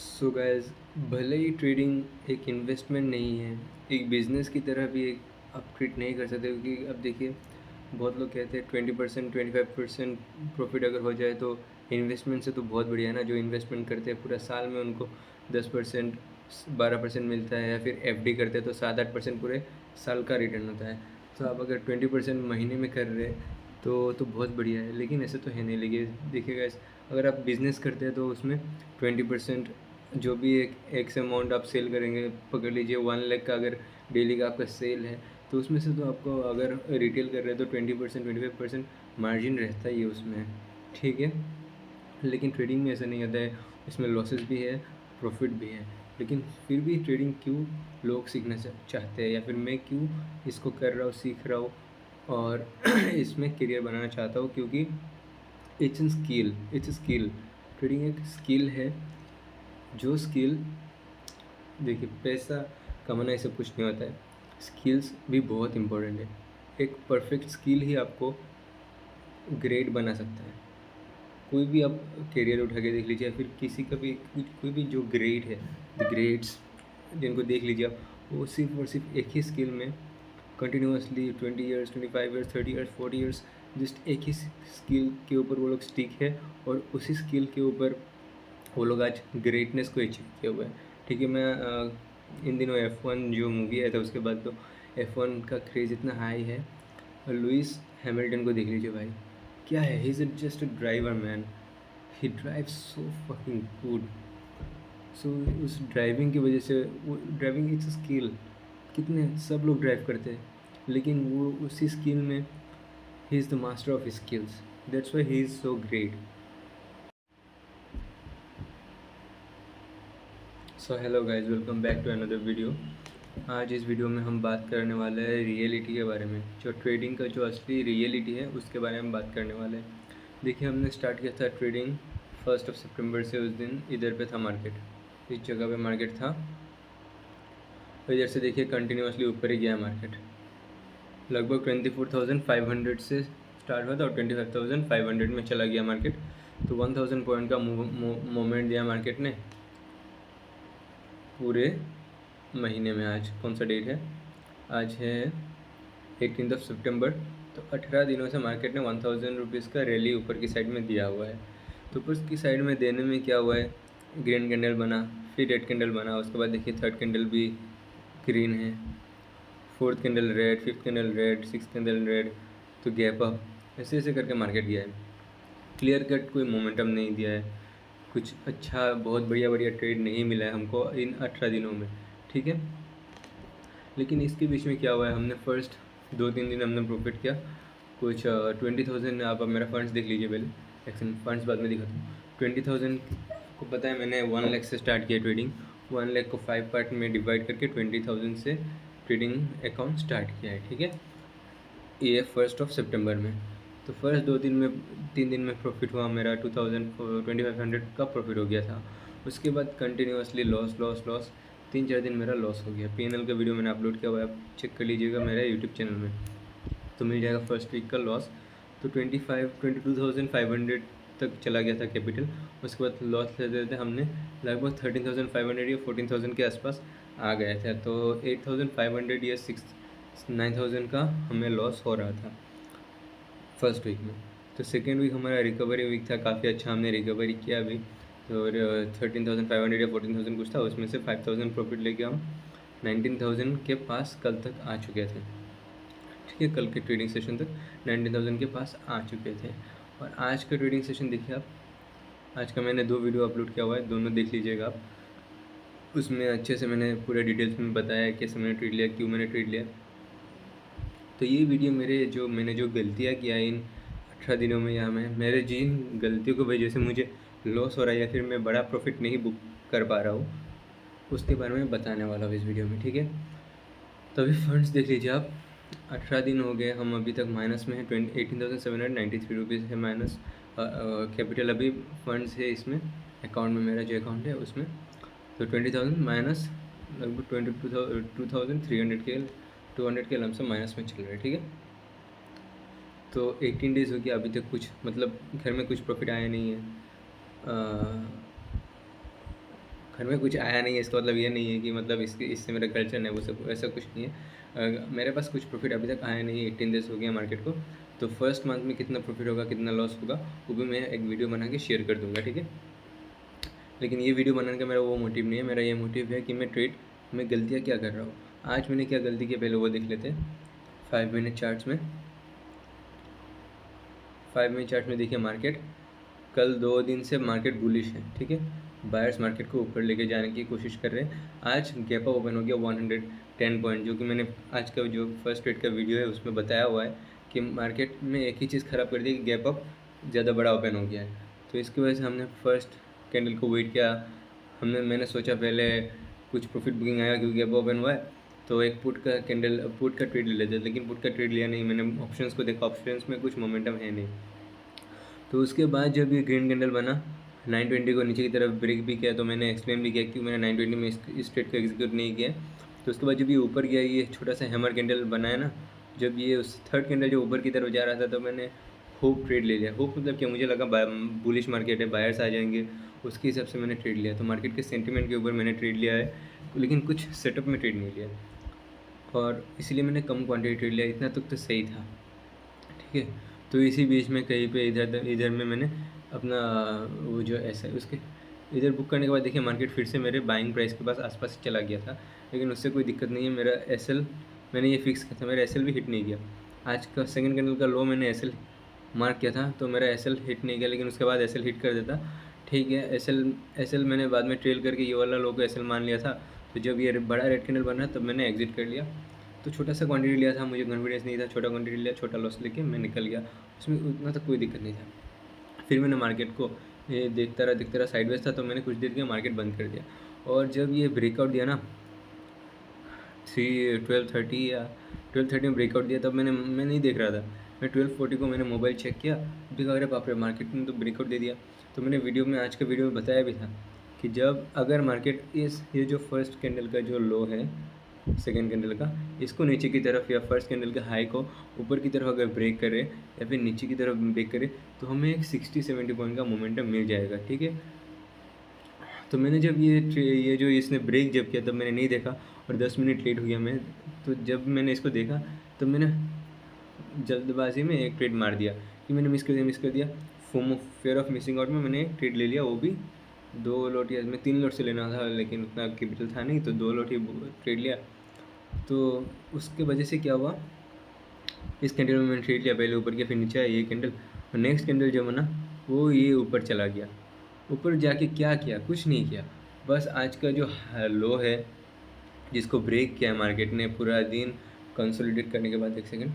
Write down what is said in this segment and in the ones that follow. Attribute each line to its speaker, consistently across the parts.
Speaker 1: So guys, भले ही trading एक investment नहीं है, एक बिज़नेस की तरह भी एक आप ट्रीट नहीं कर सकते, क्योंकि अब देखिए बहुत लोग कहते हैं 20% 25% प्रॉफिट अगर हो जाए तो इन्वेस्टमेंट से तो बहुत बढ़िया है ना। जो इन्वेस्टमेंट करते हैं पूरा साल में उनको 10% 12% मिलता है, या फिर एफडी करते हैं तो 7-8% पूरे साल का रिटर्न होता है। तो आप अगर 20% महीने में कर रहे हैं तो बहुत बढ़िया है, लेकिन ऐसे तो है नहीं। लेकिन देखिएगा, अगर आप बिज़नेस करते हैं तो उसमें 20% जो भी एक एक्स अमाउंट आप सेल करेंगे, पकड़ लीजिए 1 लाख का अगर डेली का आपका सेल है, तो उसमें से तो आपको अगर रिटेल कर रहे हैं तो 20% 25% मार्जिन रहता ही है उसमें, ठीक है। लेकिन ट्रेडिंग में ऐसा नहीं होता है, इसमें लॉसेस भी है, प्रॉफिट भी है। लेकिन फिर भी ट्रेडिंग क्यों लोग सीखना चाहते हैं, या फिर मैं क्यों इसको कर रहा हूँ, सीख रहा हूँ और इसमें करियर बनाना चाहता हूँ, क्योंकि इट्स स्किल। ट्रेडिंग एक स्किल है। जो स्किल, देखिए, पैसा कमाना ये सब कुछ नहीं होता है, स्किल्स भी बहुत इम्पोर्टेंट है। एक परफेक्ट स्किल ही आपको ग्रेट बना सकता है। कोई भी आप करियर उठा के देख लीजिए, या फिर किसी का भी कोई भी जो ग्रेट है, द ग्रेट्स जिनको देख लीजिए आप, वो सिर्फ और सिर्फ एक ही स्किल में continuously 20 years, 25 years, 30 years, 40 years, just एक ही स्किल के ऊपर वो लोग स्टिक है, और उसी स्किल के ऊपर वो लोग आज ग्रेटनेस को अचीव किए हुए हैं, ठीक है। मैं इन दिनों F1 जो मूवी आया था उसके बाद तो F1 का क्रेज़ इतना हाई है। लुइस हैमिल्टन को देख लीजिए भाई, क्या है, he is just a driver man. He drive so fucking good. So उस ड्राइविंग की वजह से, वो ड्राइविंग इट्स स्किल, कितने सब लोग ड्राइव करते हैं, लेकिन वो उसी स्किल में ही is the master of skills, that's why he is so great. So hello guys, welcome back to another video. आज इस वीडियो में हम बात करने वाले हैं रियलिटी के बारे में, जो ट्रेडिंग का जो असली रियलिटी है उसके बारे में बात करने वाले हैं। देखिए, हमने स्टार्ट किया था ट्रेडिंग 1 सितंबर से। उस दिन इधर पे था मार्केट, इस जगह पे मार्केट था, और इधर से देखिए कंटिन्यूसली ऊपर ही गया मार्केट। लगभग 24,500 से स्टार्ट हुआ था और 25,500 में चला गया मार्केट। तो 1000 पॉइंट का मोमेंट दिया मार्केट ने पूरे महीने में। आज कौन सा डेट है? आज है 18 सितंबर। तो 18 दिनों से मार्केट ने 1000 रुपीज़ का रैली ऊपर की साइड में दिया हुआ है। तो ऊपर की साइड में देने में क्या हुआ है, ग्रीन कैंडल बना, फिर रेड कैंडल बना, उसके बाद देखिए थर्ड कैंडल भी ग्रीन है, fourth candle red, fifth candle red, six candle red, तो गैप अप, ऐसे ऐसे करके मार्केट गया है। क्लियर कट कोई मोमेंटम नहीं दिया है, कुछ अच्छा बहुत बढ़िया बढ़िया ट्रेड नहीं मिला है हमको इन 18 दिनों में, ठीक है। लेकिन इसके बीच में क्या हुआ है, हमने फर्स्ट 2-3 दिन हमने प्रॉफिट किया कुछ 20,000। आप अब मेरा फंड्स देख लीजिए पहले, एक्शन फंड्स बाद में दिखाता हूँ। 20,000 को पता है, मैंने 1 लाख से स्टार्ट किया ट्रेडिंग। 1 लाख को 5 पार्ट में डिवाइड करके 20,000 से ट्रेडिंग अकाउंट स्टार्ट किया है, ठीक है। ये 1 सितंबर में। तो फर्स्ट 2 दिन में 3 दिन में प्रॉफिट हुआ मेरा 2500 का प्रॉफिट हो गया था। उसके बाद कंटिन्यूसली लॉस लॉस लॉस, 3-4 दिन मेरा लॉस हो गया। पीएनएल का वीडियो मैंने अपलोड किया हुआ है, आप चेक कर लीजिएगा मेरे यूट्यूब चैनल में, तो मिल जाएगा फर्स्ट वीक का लॉस। तो 22,500 तक चला गया था कैपिटल। उसके बाद लॉस लेते लेते हमने लगभग 13,500 या 14,000 के आसपास आ गए थे। तो 8,500 या 9,000 का हमें लॉस हो रहा था फर्स्ट वीक में। तो सेकेंड वीक हमारा रिकवरी वीक था, काफ़ी अच्छा हमने रिकवरी किया अभी। तो 13,500 या 14,000 कुछ था, उसमें से 5,000 प्रॉफिट लेके हम 19,000 के पास कल तक आ चुके थे, ठीक है। कल के ट्रेडिंग सेशन तक 19,000 के पास आ चुके थे। और आज का ट्रेडिंग सेशन देखिए आप, आज का मैंने 2 वीडियो अपलोड किया हुआ है, दोनों देख लीजिएगा आप। उसमें अच्छे से मैंने पूरे डिटेल्स में बताया है कैसे मैंने ट्रेड लिया, क्यों मैंने ट्रेड लिया। तो ये वीडियो मैंने जो गलतियाँ किया इन 18 दिनों में, या मेरे जिन गलतियों की वजह से मुझे लॉस हो रहा है, या फिर मैं बड़ा प्रॉफिट नहीं बुक कर पा रहा हूँ, उसके बारे में बताने वाला हूँ इस वीडियो में, ठीक है। तो अभी फंड्स देख लीजिए आप, 18 दिन हो गए, हम अभी तक माइनस में है। 18,793 रुपीज़ है माइनस। कैपिटल अभी फंड्स है इसमें, अकाउंट में, मेरा जो अकाउंट है उसमें। तो 20,000 माइनस लगभग 2,300 के 200 के लमसम माइनस में चल रहा है, ठीक है। तो 18 डेज़ हो गया, अभी तक कुछ मतलब घर में कुछ प्रॉफिट आया नहीं है। घर में कुछ आया नहीं है इसका मतलब ये नहीं है कि मतलब इससे मेरा खर्चा नहीं है, वो सब ऐसा कुछ नहीं है। मेरे पास कुछ प्रॉफिट अभी तक आया नहीं है, 18 डेज़ हो गया मार्केट को। तो फर्स्ट मंथ में कितना प्रॉफिट होगा, कितना लॉस होगा, वो भी मैं एक वीडियो बना के शेयर कर दूँगा, ठीक है। लेकिन ये वीडियो बनाने का मेरा वो मोटिव नहीं है, मेरा ये मोटिव है कि मैं गलतियाँ क्या कर रहा हूँ। आज मैंने क्या गलती की पहले वो देख लेते हैं। 5 मिनट चार्ट्स में 5 मिनट चार्ट में देखिए मार्केट कल 2 दिन से मार्केट बुलिश है, ठीक है। बायर्स मार्केट को ऊपर लेके जाने की कोशिश कर रहे हैं। आज गैप अप ओपन हो गया 110 पॉइंट, जो कि मैंने आज का जो फर्स्ट ट्रेड का वीडियो है उसमें बताया हुआ है कि मार्केट में एक ही चीज़ ख़राब कर दी कि गैप अप ज़्यादा बड़ा ओपन हो गया है। तो इसकी वजह से हमने फर्स्ट कैंडल को वेट किया। मैंने सोचा पहले कुछ प्रॉफिट बुकिंग आया क्योंकि गैप ओपन हुआ है, तो एक पुट का ट्रेड ले लेते, लेकिन पुट का ट्रेड लिया नहीं। मैंने ऑप्शंस को देखा, ऑप्शंस में कुछ मोमेंटम है नहीं। तो उसके बाद जब ये ग्रीन कैंडल बना 920 को नीचे की तरफ ब्रेक भी किया, तो मैंने एक्सप्लेन भी किया कि मैंने 920 में इस ट्रेड को एग्जीक्यूट नहीं किया। तो उसके बाद जब ये ऊपर गया, ये छोटा सा हैमर कैंडल बनाया ना, जब ये उस थर्ड कैंडल जो ऊपर की तरफ जा रहा था, तो मैंने होप ट्रेड ले लिया। होप मतलब क्या, मुझे लगा बुलिश मार्केट है, बायर्स आ जाएंगे, उसके हिसाब से मैंने ट्रेड लिया। तो मार्केट के सेंटिमेंट के ऊपर मैंने ट्रेड लिया है, लेकिन कुछ सेटअप में ट्रेड नहीं लिया, और इसीलिए मैंने कम क्वांटिटी ट्रेड लिया। इतना तक तो सही था, ठीक है। तो इसी बीच में कहीं पे इधर में मैंने अपना वो जो ऐसा है उसके इधर बुक करने के बाद देखिए मार्केट फिर से मेरे बाइंग प्राइस के पास आसपास चला गया था, लेकिन उससे कोई दिक्कत नहीं है। मेरा एसएल मैंने ये फिक्स किया था, मेरा एसएल भी हिट नहीं किया। आज का सेकंड कैंडल का लो मैंने एसएल मार्क किया था, तो मेरा एसएल हिट नहीं किया, लेकिन उसके बाद एसएल हिट कर देता, ठीक है। एसएल मैंने बाद में ट्रेल करके ये वाला लो को एसएल मान लिया था। तो जब ये बड़ा रेड कैंडल बना तब मैंने एग्जिट कर लिया। तो छोटा सा क्वांटिटी लिया था, मुझे कॉन्फिडेंस नहीं था, छोटा क्वांटिटी लिया, छोटा लॉस लेके मैं निकल गया, उसमें उतना तक कोई दिक्कत नहीं था। फिर मैंने मार्केट को ये देखता रहा साइडवेज था, तो मैंने कुछ देर के मार्केट बंद कर दिया। और जब ये ब्रेकआउट दिया ना 12:30 या 12:30 में ब्रेकआउट दिया, तब मैं नहीं देख रहा था। मैं 12:40 को मैंने मोबाइल चेक किया, देखा अरे बाप रे मार्केट ने तो ब्रेकआउट दे दिया। तो मैंने आज के वीडियो में बताया भी था कि जब अगर मार्केट ये जो फर्स्ट कैंडल का जो लो है सेकेंड कैंडल का, इसको नीचे की तरफ या फर्स्ट कैंडल के हाई को ऊपर की तरफ अगर ब्रेक करे या फिर नीचे की तरफ ब्रेक करे, तो हमें एक 60-70 पॉइंट का मोमेंटम मिल जाएगा, ठीक है। तो मैंने जब ये जो इसने ब्रेक जब किया, तब मैंने नहीं देखा और 10 मिनट लेट हो गया मैं। तो जब मैंने इसको देखा, तो मैंने जल्दबाजी में एक ट्रेड मार दिया कि मैंने मिस कर दिया। FOMO fair of missing out में मैंने एक ट्रेड ले लिया, वो भी 2 लॉट या मैं 3 लॉट से लेना था, लेकिन उतना कैपिटल था नहीं, तो 2 लॉट ही ट्रेड लिया। तो उसके वजह से क्या हुआ, इस कैंडल में मैंने ट्रेड लिया, पहले ऊपर किया फिर नीचे आया ये कैंडल, और नेक्स्ट कैंडल जो बना वो ये ऊपर चला गया। ऊपर जाके क्या किया, कुछ नहीं किया, बस आज का जो लो है जिसको ब्रेक किया मार्केट ने पूरा दिन कंसोलिडेट करने के बाद, एक सेकंड,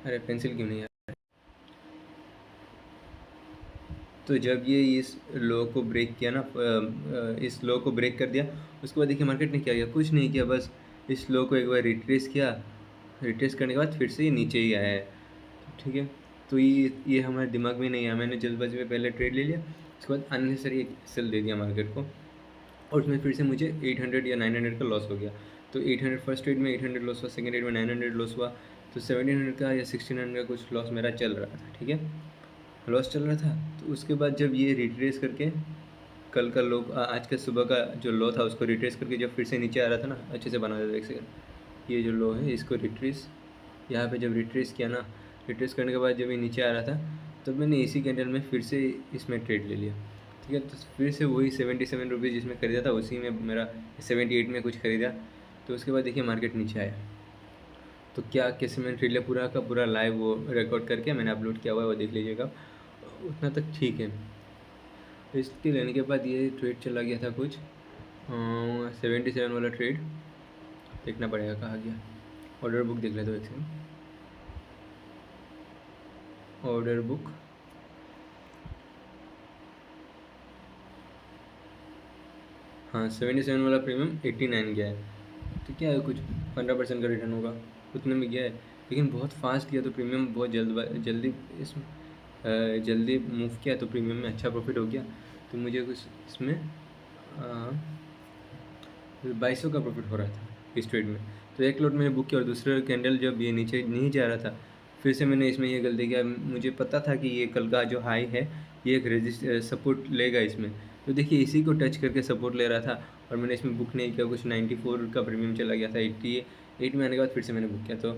Speaker 1: अरे पेंसिल क्यों नहीं है। तो जब ये इस लो को ब्रेक किया ना, इस लो को ब्रेक कर दिया, उसके बाद देखिए मार्केट ने क्या किया, कुछ नहीं किया, बस इस लो को एक बार रिट्रेस किया, रिट्रेस करने के बाद फिर से ये नीचे ही आया है, ठीक है। तो ये हमारे दिमाग में नहीं आया, मैंने जल्दबाजी में पहले ट्रेड ले लिया, उसके बाद अननेसेसरी सेल दे दिया मार्केट को, और उसमें फिर से मुझे 800 या 900 का लॉस हो गया। तो 800 फर्स्ट ट्रेड में 800 लॉस हुआ, सेकंड ट्रेड में 900 लॉस हुआ, तो 1700 का या 1600 का कुछ लॉस मेरा चल रहा था, ठीक है, लॉस चल रहा था। तो उसके बाद जब ये रिट्रेस करके कल का लो, आज के सुबह का जो लो था उसको रिट्रेस करके जब फिर से नीचे आ रहा था ना, अच्छे से बना देता, एक सेकंड, ये जो लो है इसको रिट्रेस, यहाँ पे जब रिट्रेस किया ना, रिट्रेस करने के बाद जब ये नीचे आ रहा था, तब मैंने इसी कैंडल में फिर से इसमें ट्रेड ले लिया, ठीक है। तो फिर से वही 77 रुपीज़ जिसमें ख़रीदा था, उसी में मेरा 78 में कुछ ख़रीदा। तो उसके बाद देखिए मार्केट नीचे आया, तो क्या कैसे मैंने ट्रेड लिया, पूरा का पूरा लाइव वो रिकॉर्ड करके मैंने अपलोड किया हुआ है, वो देख लीजिएगा, उतना तक ठीक है। इसके लेने के बाद ये ट्रेड चला गया था कुछ 77 वाला ट्रेड, देखना पड़ेगा कहाँ गया, ऑर्डर बुक देख लेते हो एक सेकंड, ऑर्डर बुक, हाँ 77 वाला प्रीमियम 89 गया है। तो क्या है, कुछ 15% का रिटर्न होगा, उतने में गया है, लेकिन बहुत फास्ट गया, तो प्रीमियम बहुत जल्दी मूव किया, तो प्रीमियम में अच्छा प्रॉफिट हो गया। तो मुझे कुछ इसमें 2200 का प्रॉफिट हो रहा था इस ट्रेड में। तो एक लॉट मैंने बुक किया, और दूसरा कैंडल जब ये नीचे नहीं जा रहा था, फिर से मैंने इसमें ये गलती किया, मुझे पता था कि ये कल का जो हाई है ये एक सपोर्ट लेगा इसमें, तो देखिए इसी को टच करके सपोर्ट ले रहा था और मैंने इसमें बुक नहीं किया, कुछ 94 का प्रीमियम चला गया था, 88 में आने के बाद फिर से मैंने बुक किया।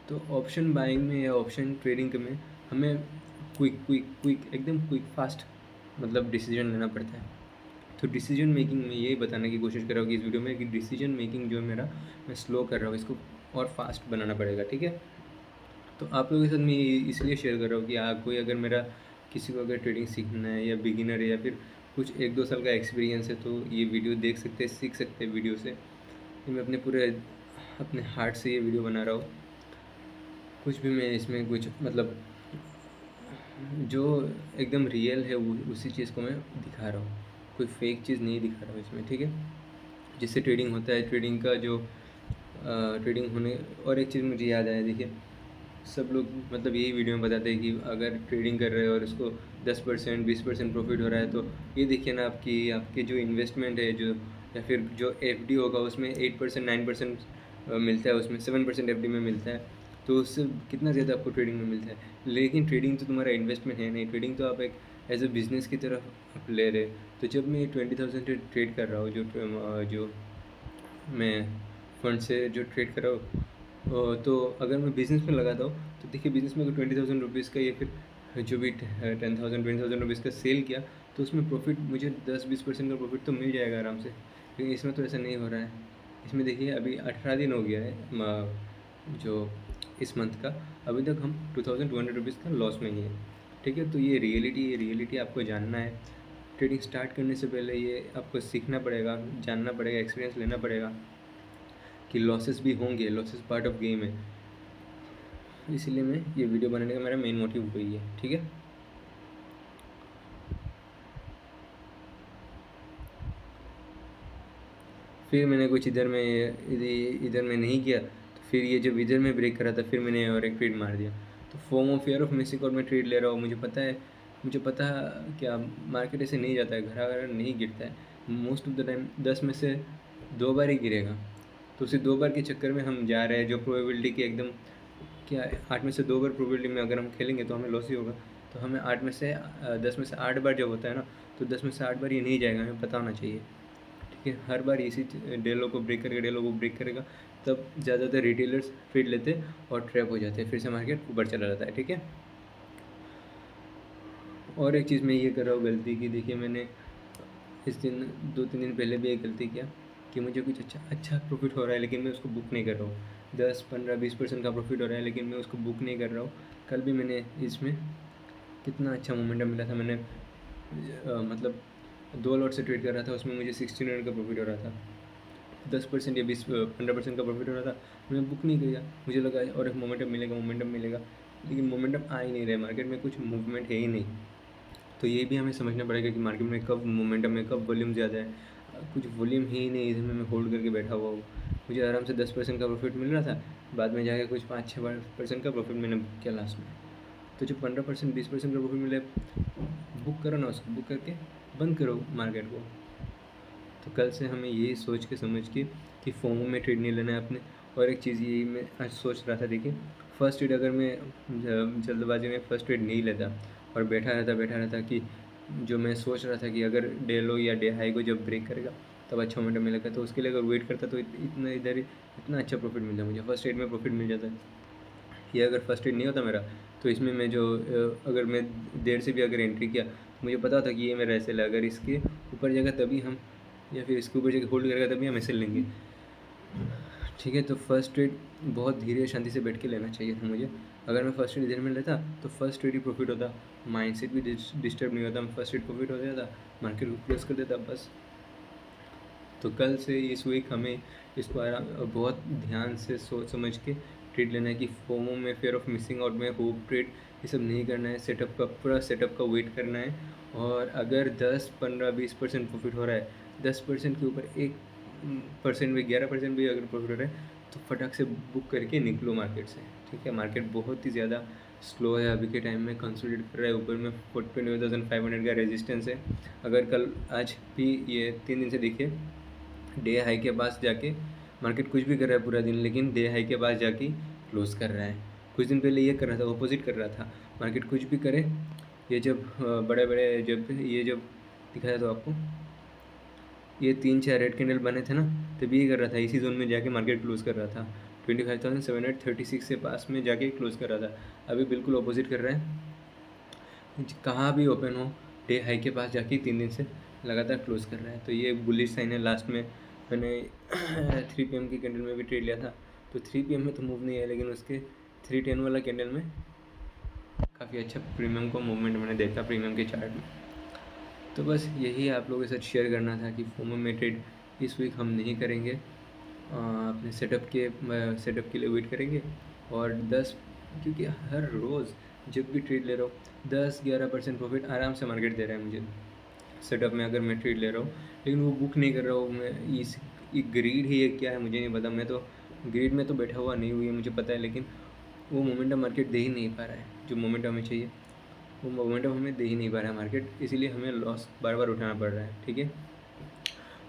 Speaker 1: तो ऑप्शन बाइंग में या ऑप्शन ट्रेडिंग में हमें क्विक एकदम क्विक फास्ट मतलब डिसीजन लेना पड़ता है। तो डिसीजन मेकिंग में यही बताने की कोशिश कर रहा हूँ कि इस वीडियो में कि डिसीजन मेकिंग जो है मेरा, मैं स्लो कर रहा हूँ, इसको और फास्ट बनाना पड़ेगा, ठीक है। तो आप लोगों के साथ मैं इसलिए शेयर कर रहा हूँ कि कोई अगर मेरा किसी को अगर ट्रेडिंग सीखना है या बिगिनर है या फिर कुछ 1-2 साल का एक्सपीरियंस है तो ये वीडियो देख सकते हैं, सीख सकते हैं वीडियो से। कि मैं अपने हार्ट से ये वीडियो बना रहा हूँ, कुछ भी मैं इसमें कुछ मतलब जो एकदम रियल है उसी चीज़ को मैं दिखा रहा हूँ, कोई फेक चीज़ नहीं दिखा रहा हूँ इसमें, ठीक है। जिससे ट्रेडिंग होता है, ट्रेडिंग का जो ट्रेडिंग होने, और एक चीज़ मुझे याद आया, देखिए सब लोग मतलब यही वीडियो में बताते हैं कि अगर ट्रेडिंग कर रहे हो और उसको 10% 20% प्रॉफिट हो रहा है तो ये देखिए ना आपकी जो इन्वेस्टमेंट है जो या फिर जो एफडी होगा उसमें 8% 9% मिलता है, उसमें 7% एफडी में मिलता है, तो उससे कितना ज़्यादा आपको ट्रेडिंग में मिलता है। लेकिन ट्रेडिंग तो तुम्हारा इन्वेस्टमेंट है नहीं, ट्रेडिंग तो आप एक एज ए बिज़नेस की तरफ आप ले रहे। तो जब मैं 20,000 से ट्रेड कर रहा हूँ, जो मैं फंड से जो ट्रेड कर रहा हूँ, तो अगर मैं बिज़नेस में लगाता हूँ तो देखिए बिज़नेस में अगर 20,000 रुपीज़ का या फिर जो भी 10,000 20,000 रुपीज़ का सेल किया तो उसमें प्रॉफिट मुझे 10-20% का प्रॉफिट तो मिल जाएगा आराम से। लेकिन इसमें तो ऐसा नहीं हो रहा है। इसमें देखिए अभी 18 दिन हो गया है जो इस मंथ का, अभी तक हम 2,200 रुपीज़ का लॉस में ही है, ठीक है। तो ये रियलिटी आपको जानना है। ट्रेडिंग स्टार्ट करने से पहले ये आपको सीखना पड़ेगा, जानना पड़ेगा, एक्सपीरियंस लेना पड़ेगा कि लॉसेस भी होंगे, लॉसेस पार्ट ऑफ गेम है। इसीलिए मैं ये वीडियो बनाने का मेरा मेन मोटिव वही है, ठीक है। फिर मैंने कुछ इधर में नहीं किया, तो फिर ये जब इधर में ब्रेक करा था फिर मैंने और एक ट्रेड मार दिया। तो फोमो फियर ऑफ मिसिंग और मैं ट्रेड ले रहा हूँ, मुझे पता है क्या मार्केट ऐसे नहीं जाता है, घर नहीं गिरता है, मोस्ट ऑफ द टाइम 10 में से 2 बार ही गिरेगा। तो उसी 2 बार के चक्कर में हम जा रहे हैं, जो प्रोबेबिलिटी की एकदम क्या 8 में से 2 बार प्रोबेबिलिटी में अगर हम खेलेंगे तो हमें लॉस ही होगा। तो हमें 10 में से 8 बार जब होता है ना, तो 10 में से 8 बार ये नहीं जाएगा, हमें पता होना चाहिए, ठीक है। हर बार इसी डेलों को ब्रेक करेगा, तब ज़्यादातर रिटेलर्स ट्रेड लेते और ट्रैप हो जाते हैं, फिर से मार्केट ऊपर चला जाता है, ठीक है। और एक चीज़ मैं ये कर रहा हूँ गलती की, देखिए मैंने इस दिन 2-3 दिन पहले भी एक गलती किया कि मुझे कुछ अच्छा प्रॉफिट हो रहा है लेकिन मैं उसको बुक नहीं कर रहा हूँ। 10-15-20% का प्रॉफिट हो रहा है लेकिन मैं उसको बुक नहीं कर रहा हूँ। कल भी मैंने इसमें कितना अच्छा मोमेंटम मिला था, मैंने मतलब 2 लॉट से ट्रेड कर रहा था, उसमें मुझे 1600 का प्रॉफिट हो रहा था, 10% या 15% का प्रॉफिट हो रहा था। मैं बुक नहीं किया, मुझे लगा और एक मोमेंटम मिलेगा, लेकिन मोमेंटम आ ही नहीं रहा है, मार्केट में कुछ मूवमेंट है ही नहीं। तो ये भी हमें समझना पड़ेगा कि मार्केट में कब मोमेंटम है, कब वॉल्यूम ज़्यादा है। कुछ वॉल्यूम ही नहीं, इधर में मैं होल्ड करके बैठा हुआ हूँ, मुझे आराम से 10% का प्रॉफिट मिल रहा था, बाद में जाके कुछ 5-6% का प्रॉफिट मैंने बुक किया लास्ट में। तो जो 15% 20% का प्रॉफिट मिले, बुक करो ना, उसको बुक करके बंद करो मार्केट को। तो कल से हमें ये सोच के समझ के कि फोमो में ट्रेड नहीं लेना है अपने। और एक चीज़ ये मैं आज सोच रहा था, देखिए फर्स्ट ट्रेड अगर मैं जल्दबाजी में फर्स्ट ट्रेड नहीं लेता और बैठा रहता कि जो मैं सोच रहा था कि अगर डे लो या डे हाई को जब ब्रेक करेगा तब अच्छा मोमेंटम मिलेगा, तो उसके लिए अगर वेट करता तो इतना अच्छा प्रॉफिट मिलता, मुझे फर्स्ट ट्रेड में प्रॉफिट मिल जाता है। ये अगर फर्स्ट एड नहीं होता मेरा तो इसमें मैं जो अगर मैं देर से भी अगर एंट्री किया तो मुझे पता था कि ये मेरा ऐसे अगर इसके ऊपर जाएगा तभी हम, या फिर इसके ऊपर जाकर होल्ड करेगा तभी हम ऐसे लेंगे, ठीक है। तो फर्स्ट ट्रेड बहुत धीरे शांति से बैठ के लेना चाहिए था मुझे। अगर मैं फर्स्ट ट्रेड इधर में लेता तो फर्स्ट ट्रेड ही प्रॉफिट होता, माइंडसेट भी डिस्टर्ब नहीं होता, फर्स्ट ट्रेड प्रॉफिट हो जाता, मार्केट को क्लोज कर देता बस। तो कल से इस वीक हमें इसको बहुत ध्यान से सोच समझ के ट्रेड लेना है कि फोमो में फियर ऑफ मिसिंग आउट में होप ट्रेड ये सब नहीं करना है, पूरा सेटअप का वेट करना है। और अगर 10-15-20% प्रॉफिट हो रहा है, 10% के ऊपर 1% भी 11% भी अगर प्रॉफिट हो रहा है तो फटाक से बुक करके निकलो मार्केट से, ठीक है। मार्केट बहुत ही ज़्यादा स्लो है अभी के टाइम में, कंसोलिडेट कर रहा है, ऊपर में 42,500 का रेजिस्टेंस है। अगर कल आज भी ये 3 दिन से देखिए डे हाई के पास जाके मार्केट कुछ भी कर रहा है पूरा दिन, लेकिन डे हाई के पास जाके क्लोज कर रहा है, कुछ दिन पहले ये कर रहा था, ऑपोजिट कर रहा था। मार्केट कुछ भी करे, ये जब बड़े बड़े जब दिखाया तो आपको ये 3-4 रेड कैंडल बने थे ना, तभी ये कर रहा था, इसी जोन में जाके मार्केट क्लोज कर रहा था। 25,736 से पास में जाके क्लोज कर रहा था। अभी बिल्कुल ऑपोजिट कर रहा है, कहाँ भी ओपन हो डे हाई के पास जाके 3 दिन से लगातार क्लोज कर रहा है। तो ये बुलिश साइन है। लास्ट में मैंने 3 PM की कैंडल में भी ट्रेड लिया था, तो 3 PM में तो मूव नहीं है, लेकिन उसके 310 वाला कैंडल में काफ़ी अच्छा प्रीमियम को मूवमेंट मैंने देखा प्रीमियम के चार्ट में। तो बस यही आप लोगों के साथ शेयर करना था कि फोमो में ट्रेड इस वीक हम नहीं करेंगे, अपने सेटअप के लिए वेट करेंगे। और 10, क्योंकि हर रोज़ जब भी ट्रेड ले रहा हूँ 10-11% प्रॉफिट आराम से मार्केट दे रहा है मुझे सेटअप में, अगर मैं ट्रेड ले रहा हूँ। लेकिन वो बुक नहीं कर रहा हूँ मैं, इस ग्रीड ही है क्या है मुझे नहीं पता। मैं तो ग्रीड में तो बैठा हुआ नहीं हुई है, मुझे पता है, लेकिन वो मोमेंटम मार्केट दे ही नहीं पा रहा है। जो मोमेंटम हमें चाहिए वो मोमेंटम हमें दे ही नहीं पा रहा है मार्केट, इसीलिए हमें लॉस बार बार उठाना पड़ रहा है। ठीक है,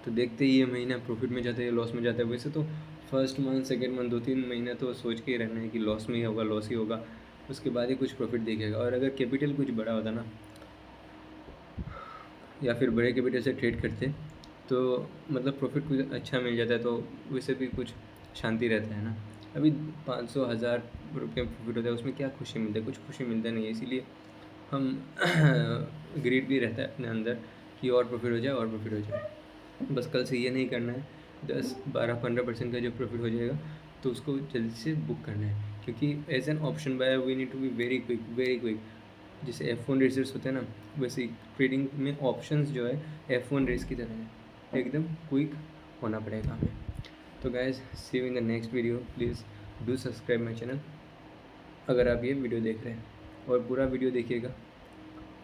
Speaker 1: तो देखते ही ये महीना प्रॉफिट में जाता है लॉस में जाता है। वैसे तो फर्स्ट मंथ सेकेंड मंथ 2-3 महीना तो सोच के ही रहना है कि लॉस में ही होगा, लॉस ही होगा, उसके बाद ही कुछ प्रॉफिट दिखेगा। और अगर कैपिटल कुछ बड़ा होता ना, या फिर बड़े कैपिटल से ट्रेड करते, तो मतलब प्रॉफिट कुछ अच्छा मिल जाता है, तो वैसे भी कुछ शांति रहता है ना। अभी 500-1000 रुपये प्रॉफिट होता है, उसमें क्या खुशी मिलता है, कुछ खुशी मिलता नहीं है। इसीलिए हम ग्रीड भी रहता है अपने अंदर कि और प्रॉफिट हो जाए, और प्रॉफिट हो जाए। बस कल से ये नहीं करना है 10-12-15% का जो प्रॉफिट हो जाएगा तो उसको जल्दी से बुक करना है, क्योंकि as an option buyer we need to be very quick. जैसे F1 रेसर्स होते हैं ना, वैसे ट्रेडिंग में ऑप्शंस जो है F1 रेस की तरह है, एकदम क्विक होना पड़ेगा हमें। तो guys, see you in the next video. Please do subscribe my channel अगर आप ये वीडियो देख रहे हैं, और पूरा वीडियो देखिएगा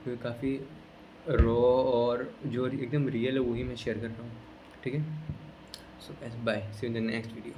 Speaker 1: क्योंकि काफ़ी रॉ और जो एकदम रियल है वही मैं शेयर कर रहा हूँ। ठीक है, so guys bye, see you in the next video.